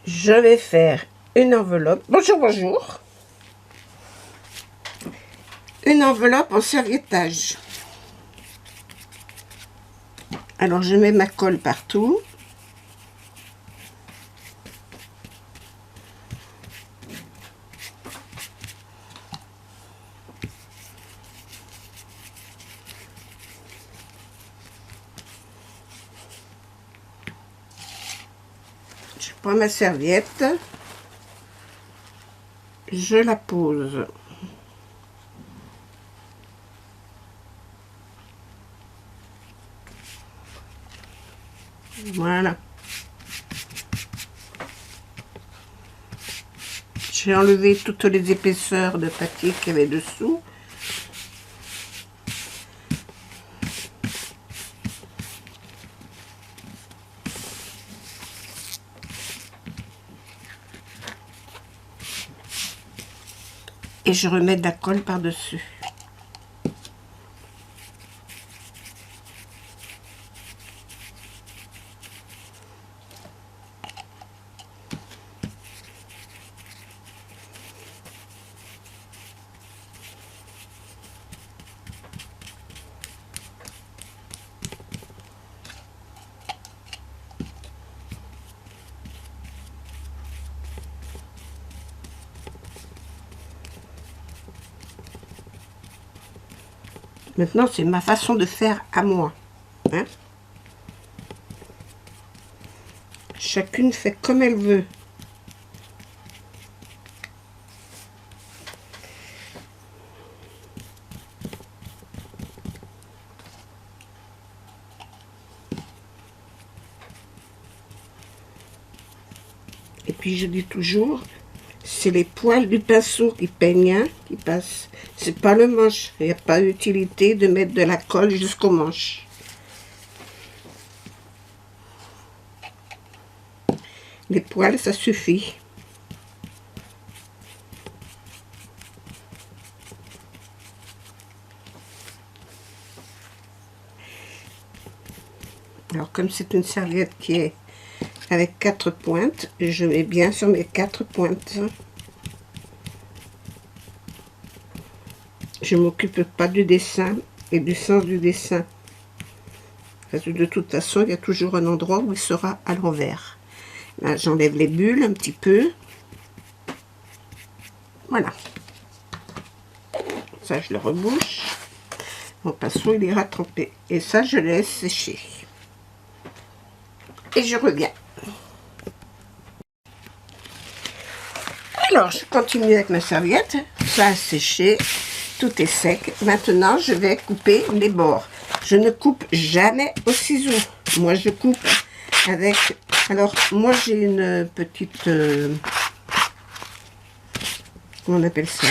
je vais faire une enveloppe. Bonjour, bonjour. Une enveloppe en serviettage. Alors, je mets ma colle partout. Je prends ma serviette. Je la pose. Voilà. J'ai enlevé toutes les épaisseurs de papier qu'il y avait dessous. Et je remets de la colle par-dessus. Maintenant, c'est ma façon de faire à moi. Hein? Chacune fait comme elle veut. Et puis, je dis toujours, c'est les poils du pinceau qui peignent, hein, qui passent. C'est pas le manche. Il n'y a pas d'utilité de mettre de la colle jusqu'au manche. Les poils, ça suffit. Alors, comme c'est une serviette qui est avec 4 pointes, je mets bien sur mes 4 pointes. Je ne m'occupe pas du dessin et du sens du dessin. Parce que de toute façon, il y a toujours un endroit où il sera à l'envers. Là, j'enlève les bulles un petit peu. Voilà. Ça, je le rebouche. Mon pinceau, il ira trempé. Et ça, je laisse sécher. Et je reviens. Alors, je continue avec ma serviette. Ça a séché. Tout est sec. Maintenant, je vais couper les bords. Je ne coupe jamais au ciseau. Moi, je coupe avec... Alors, moi, j'ai une petite... comment on appelle ça?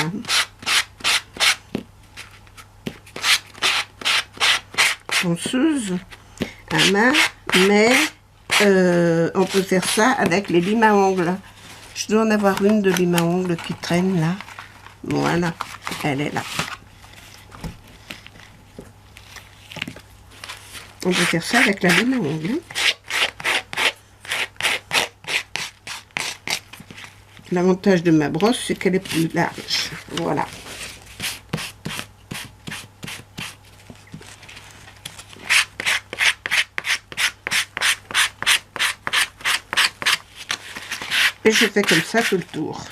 Ponceuse à main. Mais on peut faire ça avec les limes à ongles. Je dois en avoir une de lime à ongles qui traîne là. Voilà. Elle est là. On peut faire ça avec la lime à ongles. L'avantage de ma brosse, c'est qu'elle est plus large. Voilà. Et je fais comme ça tout le tour.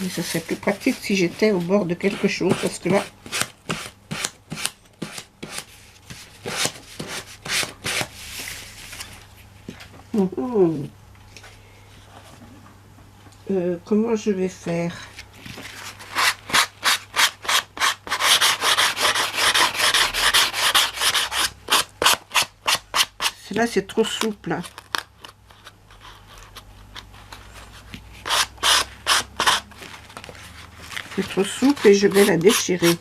Mais ça serait plus pratique si j'étais au bord de quelque chose, parce que là... comment je vais faire? Là, c'est trop souple. C'est trop souple et je vais la déchirer.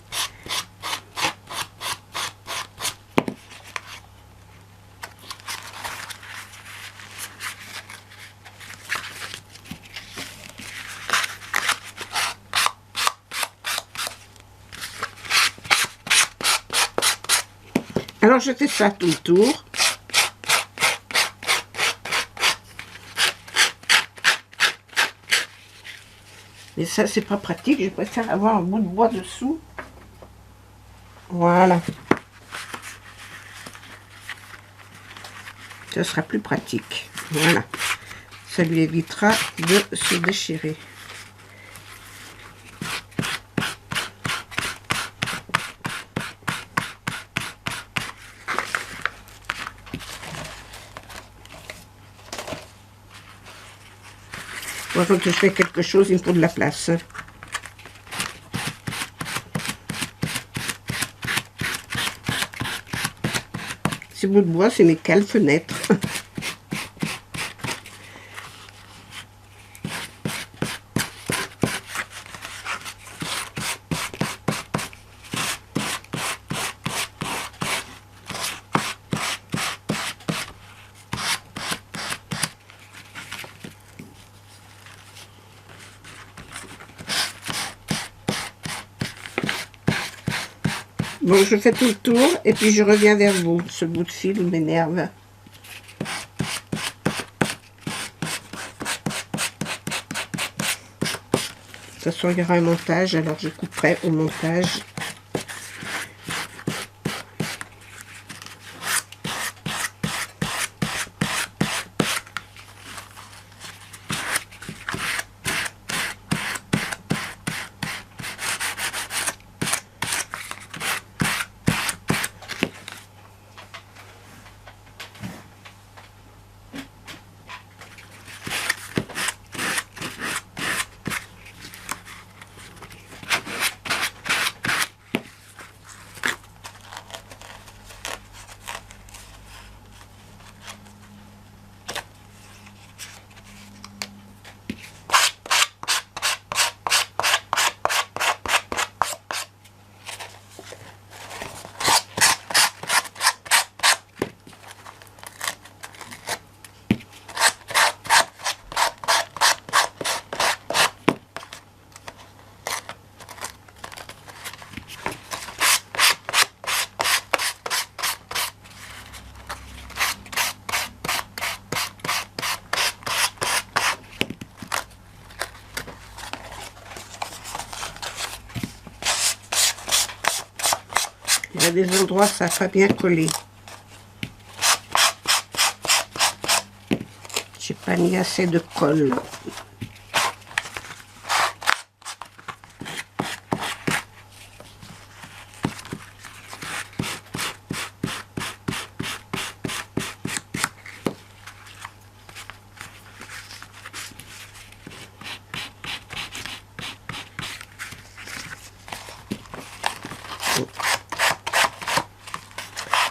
Alors, je fais ça tout le tour. Et ça, c'est pas pratique. Je préfère avoir un bout de bois dessous. Voilà. Ça sera plus pratique. Voilà. Ça lui évitera de se déchirer. Moi, quand je fais quelque chose, il me faut de la place. Ces bouts de bois, c'est mes cales fenêtres. Bon, je fais tout le tour et puis je reviens vers vous. Ce bout de fil m'énerve. De toute façon, il y aura un montage, alors je couperai au montage. Il y a des endroits ça n'a pas bien collé. J'ai pas mis assez de colle.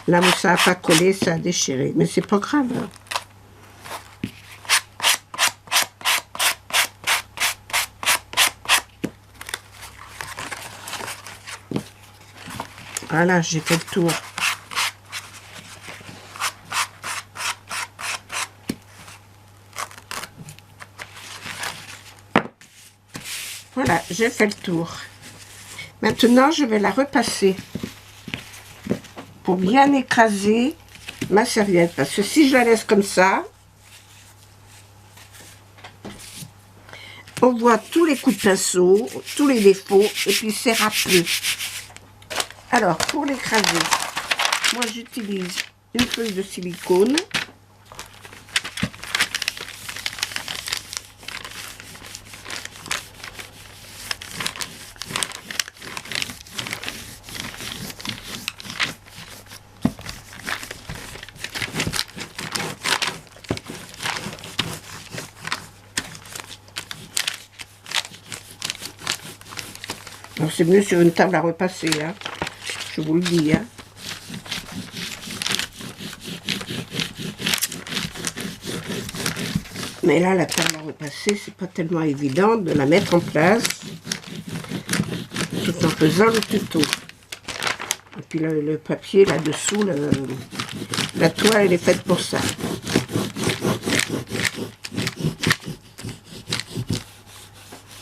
Là où ça n'a pas collé, ça a déchiré. Mais c'est pas grave. Voilà, j'ai fait le tour. Voilà, j'ai fait le tour. Maintenant, je vais la repasser pour bien écraser ma serviette. Parce que si je la laisse comme ça, on voit tous les coups de pinceau, tous les défauts, et puis c'est râpeux. Alors, pour l'écraser, moi j'utilise une feuille de silicone. Alors c'est mieux sur une table à repasser, hein. Je vous le dis, hein. Mais là, la table à repasser, c'est pas tellement évident de la mettre en place tout en faisant le tuto. Et puis le papier là-dessous, la toile, elle est faite pour ça.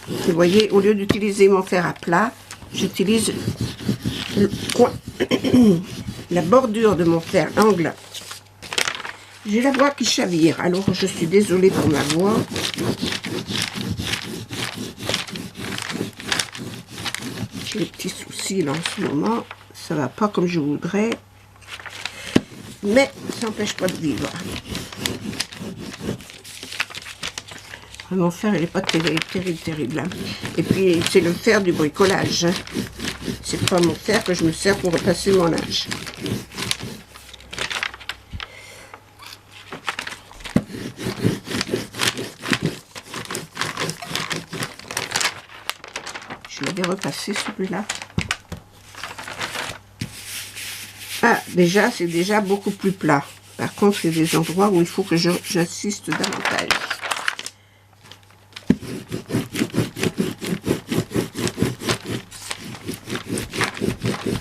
Vous voyez, au lieu d'utiliser mon fer à plat, j'utilise le coin, la bordure de mon fer angle. J'ai la voix qui chavire, alors je suis désolée pour ma voix. J'ai des petits soucis là en ce moment. Ça va pas comme je voudrais. Mais ça n'empêche pas de vivre. Mon fer, il n'est pas terrible. Hein. Et puis, c'est le fer du bricolage. Hein. C'est pas mon fer que je me sers pour repasser mon linge. Je l'avais repassé celui-là. Ah, déjà, c'est déjà beaucoup plus plat. Par contre, il y a des endroits où il faut que j'insiste davantage.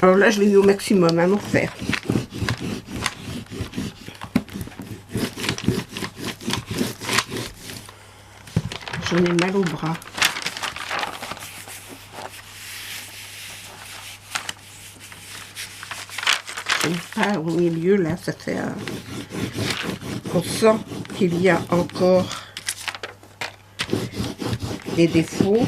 Alors là, je l'ai mis au maximum, hein, mon fer. J'en ai mal au bras. Pas au milieu, là, ça fait... on sent qu'il y a encore des défauts.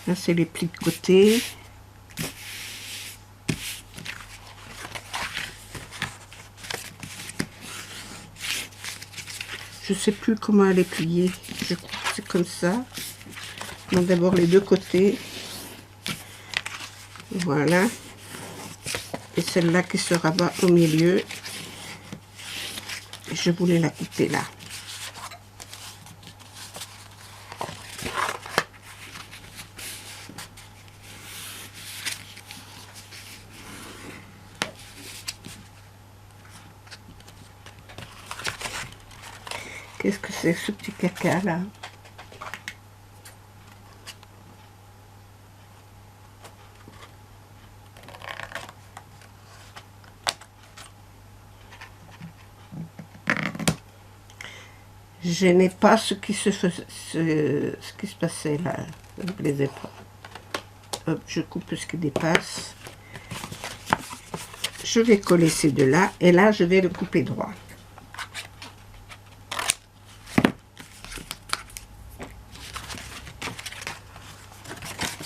Là, c'est les plis de côté. Je sais plus comment elle est pliée. Je crois que c'est comme ça. Donc d'abord les deux côtés. Voilà. Et celle-là qui se rabat au milieu. Je voulais la couper là. Qu'est-ce que c'est ce petit caca là? Je n'ai pas ce qui se passait là. Ça ne me plaisait pas. Hop, je coupe ce qui dépasse. Je vais coller ces deux là. Et là, je vais le couper droit.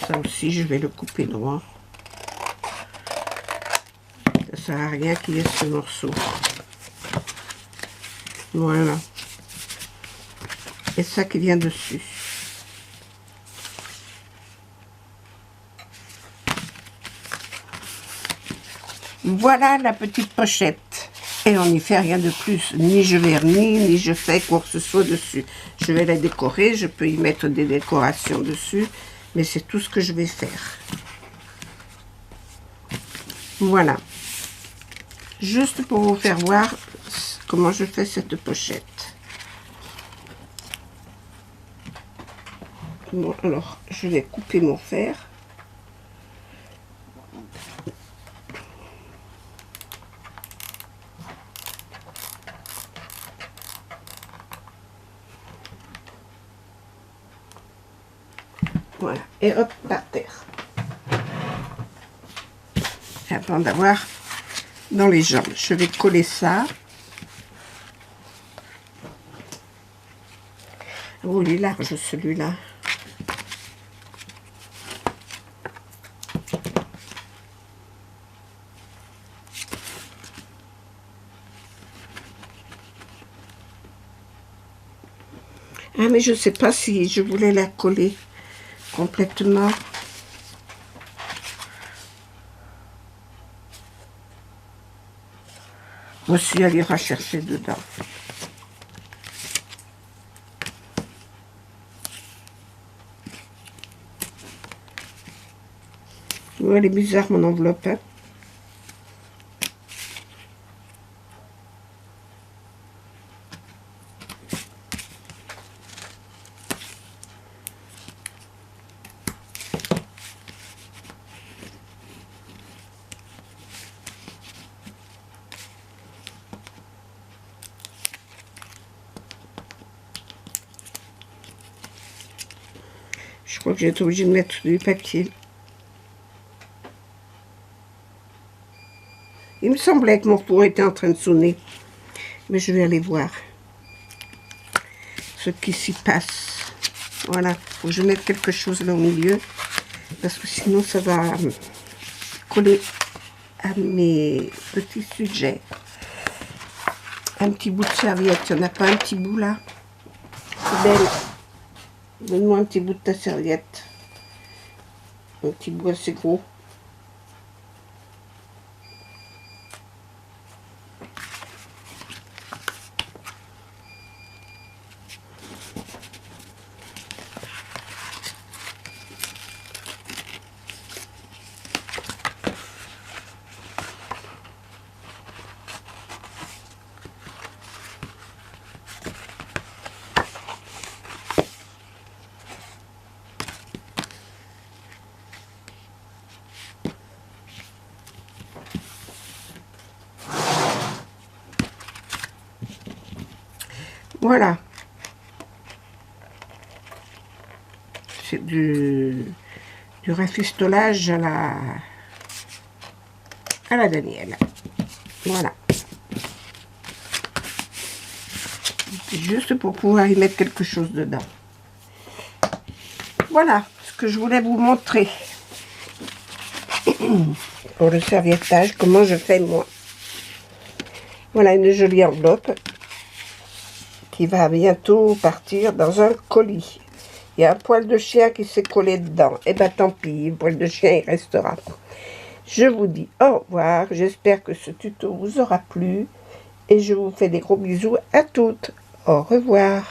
Ça aussi, je vais le couper droit. Ça ne sert à rien qu'il y ait ce morceau. Voilà. Et ça qui vient dessus. Voilà la petite pochette. Et on n'y fait rien de plus. Ni je vernis, ni je fais quoi que ce soit dessus. Je vais la décorer. Je peux y mettre des décorations dessus. Mais c'est tout ce que je vais faire. Voilà. Juste pour vous faire voir comment je fais cette pochette. Bon, alors, je vais couper mon fer. Voilà, et hop, par terre. Avant d'avoir dans les jambes, je vais coller ça. Oh, il est large celui-là. Ah, mais je sais pas si je voulais la coller complètement. Aussi, elle ira chercher dedans. Ouais, elle est bizarre mon enveloppe. Hein. Je crois que j'ai été obligée de mettre du papier. Il me semblait que mon four était en train de sonner. Mais je vais aller voir. ce qui s'y passe. Voilà, faut que je mette quelque chose là au milieu, parce que sinon ça va coller à mes petits sujets. Un petit bout de serviette, il n'y en a pas un petit bout là? Belle, donne-moi un petit bout de ta serviette. Un petit bout assez gros. Voilà. C'est du rafistolage à la Danielle. Voilà. C'est juste pour pouvoir y mettre quelque chose dedans. Voilà ce que je voulais vous montrer. Pour le serviettage, comment je fais moi. Voilà une jolie enveloppe qui va bientôt partir dans un colis. Il y a un poil de chien qui s'est collé dedans. Et ben tant pis, le poil de chien il restera. Je vous dis au revoir. J'espère que ce tuto vous aura plu. Et je vous fais des gros bisous à toutes. Au revoir.